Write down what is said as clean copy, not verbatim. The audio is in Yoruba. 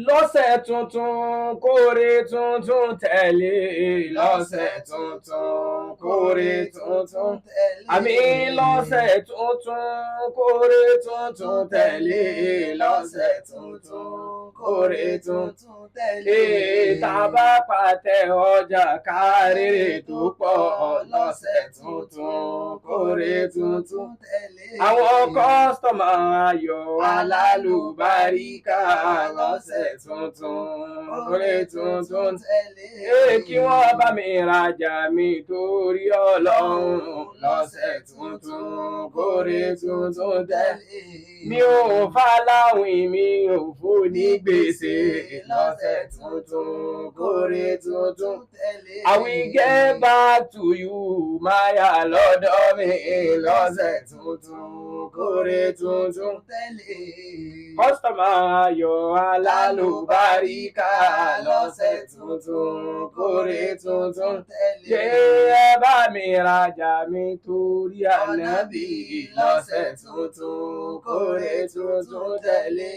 lọ́sẹ̀ tuntun kóre tuntun tẹ̀lé lọ́sẹ̀ tuntun kóre tuntun tẹ̀lé àmì lọ́sẹ̀ tuntun kóre tuntun tẹ̀lé lọ́sẹ̀ tuntun kóre tuntun tẹ̀lé tá a bá pàtẹ ọjà kárèrè tó pọ̀ lọ́sẹ̀ tuntun kóre tuntun tẹ̀lé àwọn kọ́sítọ́mà ayọ̀ alálùbáríkà lọ́sẹ̀ tuntun kóre tuntun tẹ̀lé kí wọ́n bá mi rajà mi torí Ọlọ́run lọ́sẹ̀ tuntun kóre tuntun tẹ̀lé mi ò fàlàwìn mi ò fún ní gbèsè lọ́sẹ̀ tuntun kóre tuntun tẹ̀lé I will get back to you máyà lọ́dọ̀ mi lọ́sẹ̀ tuntun kóre tuntun tẹ̀lé kọ́sítọ́mà ayọ̀ alálùbáríkà lọ́sẹ̀ tuntun kóre tuntun tẹ̀lé ẹ bá mi rajà mi torí Ànábì lọ́sẹ̀ tuntun kóre tuntun tẹ̀lé.